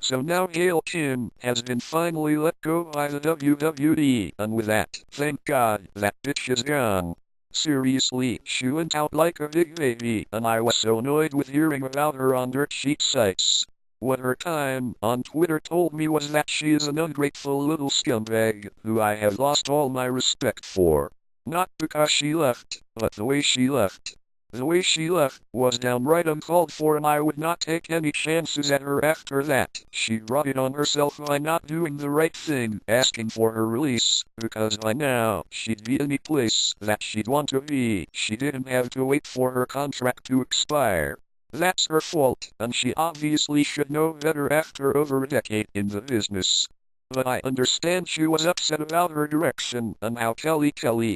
So now Gail Kim has been finally let go by the WWE, and with that, thank God, that bitch is gone. Seriously, she went out like a big baby, and I was so annoyed with hearing about her on dirt sheet sites. What her time on Twitter told me was that she is an ungrateful little scumbag, who I have lost all my respect for. Not because she left, but the way she left. The way she left was downright uncalled for, and I would not take any chances at her after that. She brought it on herself by not doing the right thing, asking for her release, because by now, she'd be any place that she'd want to be. She didn't have to wait for her contract to expire. That's her fault, and she obviously should know better after over a decade in the business. But I understand she was upset about her direction and how Kelly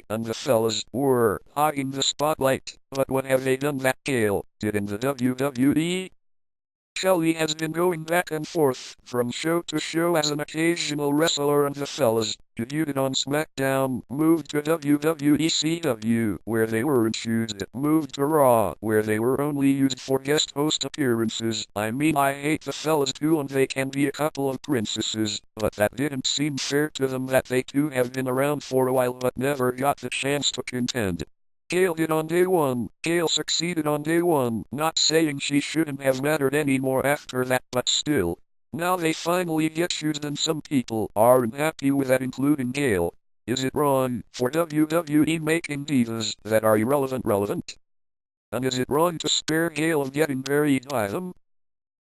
and the fellas were hogging the spotlight. But what have they done that Gail did in the WWE? Kelly has been going back and forth from show to show as an occasional wrestler, and the fellas debuted on SmackDown, moved to WWECW where they weren't used, moved to Raw where they were only used for guest host appearances. I mean, I hate the fellas too, and they can be a couple of princesses, but that didn't seem fair to them that they too have been around for a while but never got the chance to contend. Gail did on day one. Gail succeeded on day one, not saying she shouldn't have mattered anymore after that, but still. Now they finally get used, and some people aren't happy with that, including Gail. Is it wrong for WWE making divas that are irrelevant relevant? And is it wrong to spare Gail of getting buried by them?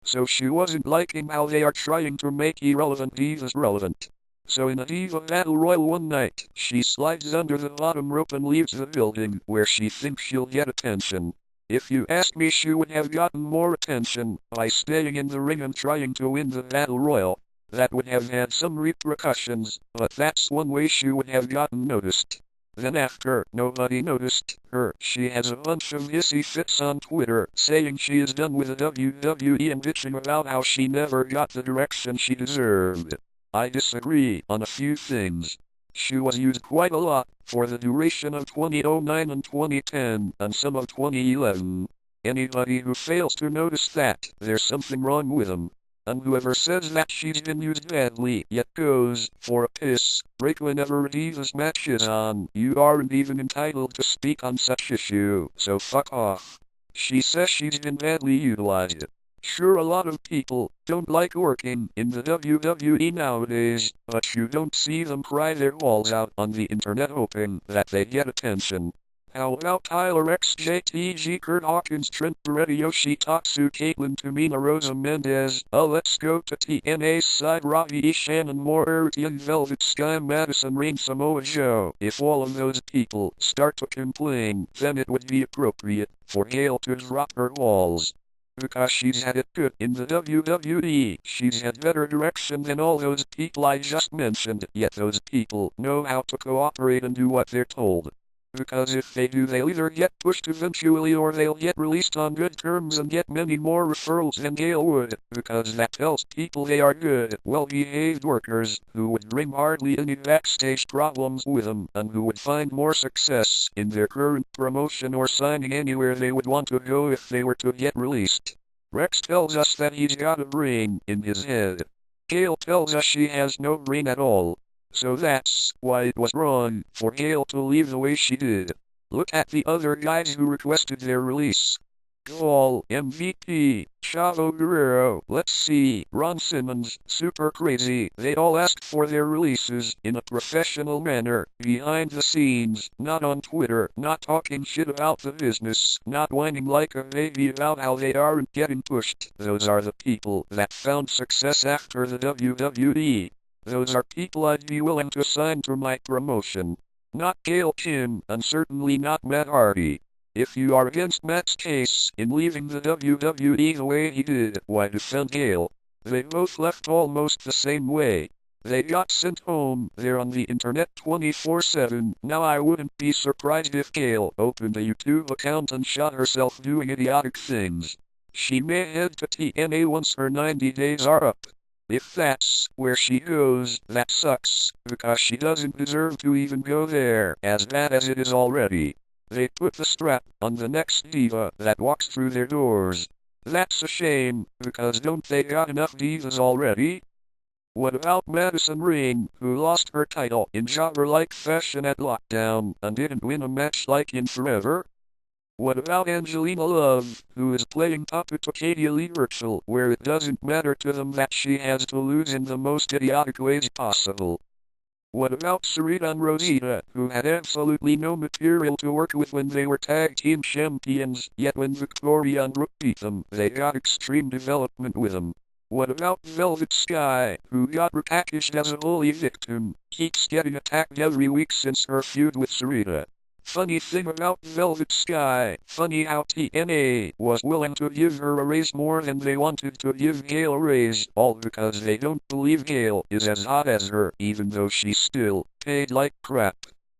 So she wasn't liking how they are trying to make irrelevant divas relevant. So in a Diva Battle Royal one night, she slides under the bottom rope and leaves the building, where she thinks she'll get attention. If you ask me, she would have gotten more attention by staying in the ring and trying to win the Battle Royal. That would have had some repercussions, but that's one way she would have gotten noticed. Then after nobody noticed her, she has a bunch of hissy fits on Twitter, saying she is done with the WWE and bitching about how she never got the direction she deserved. I disagree on a few things. She was used quite a lot for the duration of 2009 and 2010 and some of 2011. Anybody who fails to notice that, there's something wrong with them. And whoever says that she's been used badly yet goes for a piss break whenever a Divas match is on, you aren't even entitled to speak on such issue, so fuck off. She says she's been badly utilized. Sure, a lot of people don't like working in the WWE nowadays, but you don't see them cry their balls out on the internet hoping that they get attention. How about Tyler X, JTG, Kurt Hawkins, Trent Beretta, Yoshitatsu, Caitlyn, Tamina, Rosa Mendez, let's go to TNA's side, Ravi E. Shannon, Moore, Young Velvet, Sky, Madison, Rain, Samoa Joe. If all of those people start to complain, then it would be appropriate for Gail to drop her balls. Because she's had it good in the WWE, she's had better direction than all those people I just mentioned, yet those people know how to cooperate and do what they're told. Because if they do, they'll either get pushed eventually or they'll get released on good terms and get many more referrals than Gail would, because that tells people they are good, well-behaved workers, who would bring hardly any backstage problems with them, and who would find more success in their current promotion or signing anywhere they would want to go if they were to get released. Rex tells us that he's got a brain in his head. Gail tells us she has no brain at all. So that's why it was wrong for Gail to leave the way she did. Look at the other guys who requested their release. Gaul, MVP, Chavo Guerrero, let's see, Ron Simmons, Super Crazy. They all asked for their releases in a professional manner, behind the scenes, not on Twitter, not talking shit about the business, not whining like a baby about how they aren't getting pushed. Those are the people that found success after the WWE. Those are people I'd be willing to sign to my promotion. Not Gail Kim, and certainly not Matt Hardy. If you are against Matt's case in leaving the WWE the way he did, why defend Gail? They both left almost the same way. They got sent home, they're on the internet 24/7. Now I wouldn't be surprised if Gail opened a YouTube account and shot herself doing idiotic things. She may head to TNA once her 90 days are up. If that's where she goes, that sucks, because she doesn't deserve to even go there, as bad as it is already. They put the strap on the next diva that walks through their doors. That's a shame, because don't they got enough divas already? What about Madison Rain, who lost her title in jobber-like fashion at Lockdown and didn't win a match like in Forever? What about Angelina Love, who is playing puppet to Katie Lee Virtual, where it doesn't matter to them that she has to lose in the most idiotic ways possible? What about Sarita and Rosita, who had absolutely no material to work with when they were tag team champions, yet when Victoria and Brooke beat them, they got extreme development with them? What about Velvet Sky, who got repackaged as a bully victim, keeps getting attacked every week since her feud with Sarita? Funny thing about Velvet Sky, funny how TNA was willing to give her a raise more than they wanted to give Gail a raise, all because they don't believe Gail is as hot as her, even though she's still paid like crap.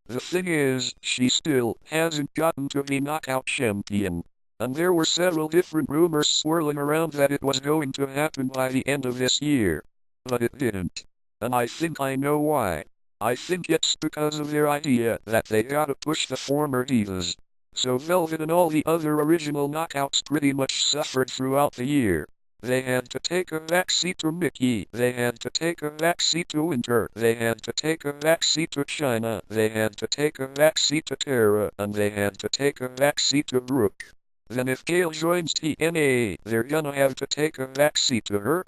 The thing is, she still hasn't gotten to be knockout champion. And there were several different rumors swirling around that it was going to happen by the end of this year. But it didn't. And I think I know why. I think it's because of their idea that they gotta push the former divas. So Velvet and all the other original knockouts pretty much suffered throughout the year. They had to take a backseat to Mickey, they had to take a backseat to Winter, they had to take a backseat to China, they had to take a backseat to Tara, and they had to take a backseat to Brooke. Then if Gail joins TNA, they're gonna have to take a backseat to her.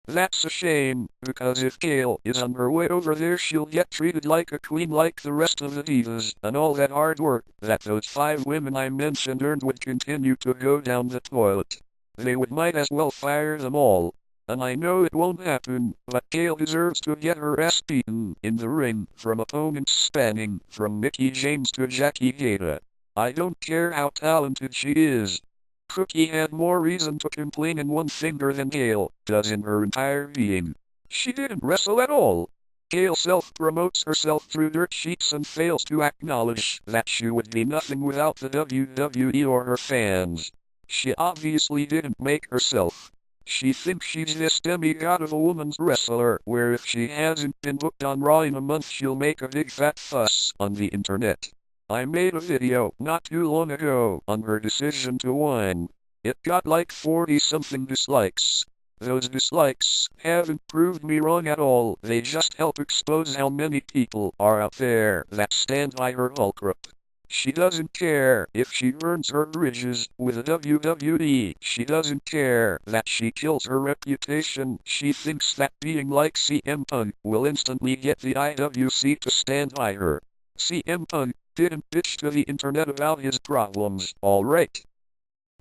That's a shame, because if Gail is on her way over there she'll get treated like a queen like the rest of the divas, and all that hard work that those 5 women I mentioned earned would continue to go down the toilet. They might as well fire them all. And I know it won't happen, but Gail deserves to get her ass beaten in the ring from opponents spanning from Mickie James to Jackie Gata. I don't care how talented she is. Cookie had more reason to complain in one finger than Gail does in her entire being. She didn't wrestle at all. Gail self-promotes herself through dirt sheets and fails to acknowledge that she would be nothing without the WWE or her fans. She obviously didn't make herself. She thinks she's this demigod of a woman's wrestler, where if she hasn't been booked on Raw in a month she'll make a big fat fuss on the internet. I made a video not too long ago on her decision to whine. It got like 40-something dislikes. Those dislikes haven't proved me wrong at all, they just help expose how many people are out there that stand by her fulcrum. She doesn't care if she burns her bridges with the WWE. She doesn't care that she kills her reputation. She thinks that being like CM Punk will instantly get the IWC to stand by her. CM Punk didn't bitch to the internet about his problems, alright.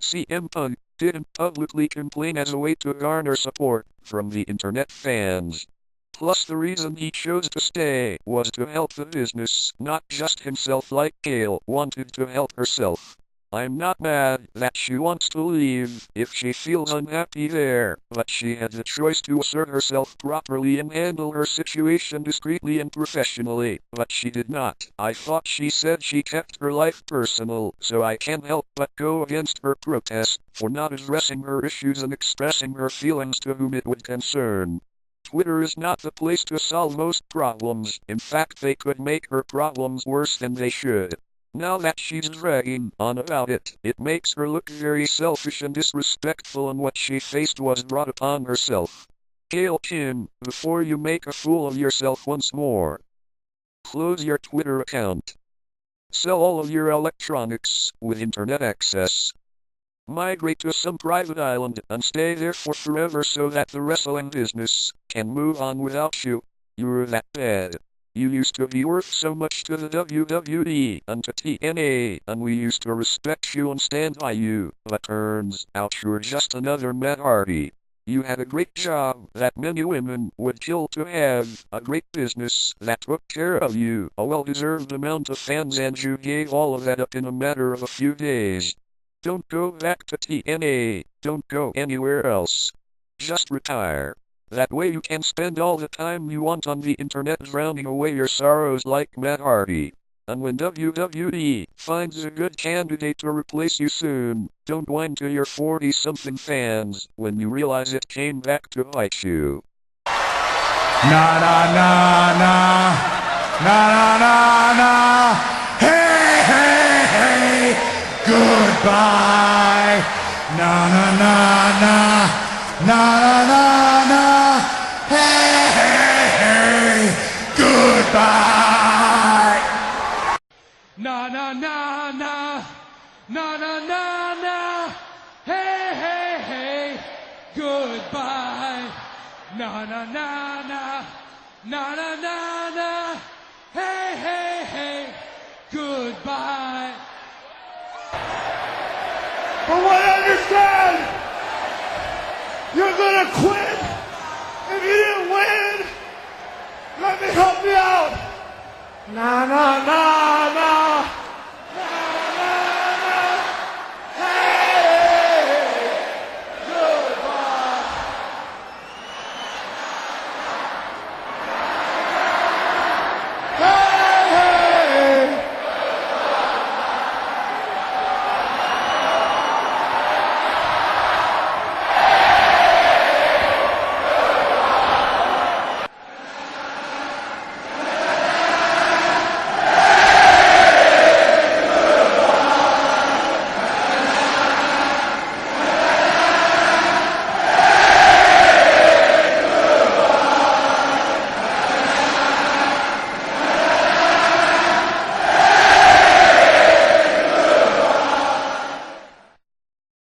CM Punk didn't publicly complain as a way to garner support from the internet fans. Plus the reason he chose to stay was to help the business, not just himself like Gail wanted to help herself. I'm not mad that she wants to leave if she feels unhappy there, but she had the choice to assert herself properly and handle her situation discreetly and professionally, but she did not. I thought she said she kept her life personal, so I can't help but go against her protest for not addressing her issues and expressing her feelings to whom it would concern. Twitter is not the place to solve most problems. In fact, they could make her problems worse than they should. Now that she's dragging on about it, it makes her look very selfish and disrespectful, and what she faced was brought upon herself. Gail Kim, before you make a fool of yourself once more, close your Twitter account. Sell all of your electronics with internet access. Migrate to some private island and stay there for forever so that the wrestling business can move on without you. You're that bad. You used to be worth so much to the WWE and to TNA, and we used to respect you and stand by you, but turns out you're just another Matt Hardy. You had a great job that many women would kill to have, a great business that took care of you, a well-deserved amount of fans, and you gave all of that up in a matter of a few days. Don't go back to TNA, don't go anywhere else. Just retire. That way you can spend all the time you want on the internet drowning away your sorrows like Matt Hardy. And when WWE finds a good candidate to replace you soon, don't whine to your 40-something fans when you realize it came back to bite you. Na na na na, na na na na, hey hey hey, goodbye. na na na na, na na na na, hey hey hey, goodbye. Na na na na, na na na na, hey hey hey, goodbye. Na na na na, na na na na, hey hey hey, goodbye. From what I understand, you're gonna quit if you didn't win. Let me help you out. Na na na.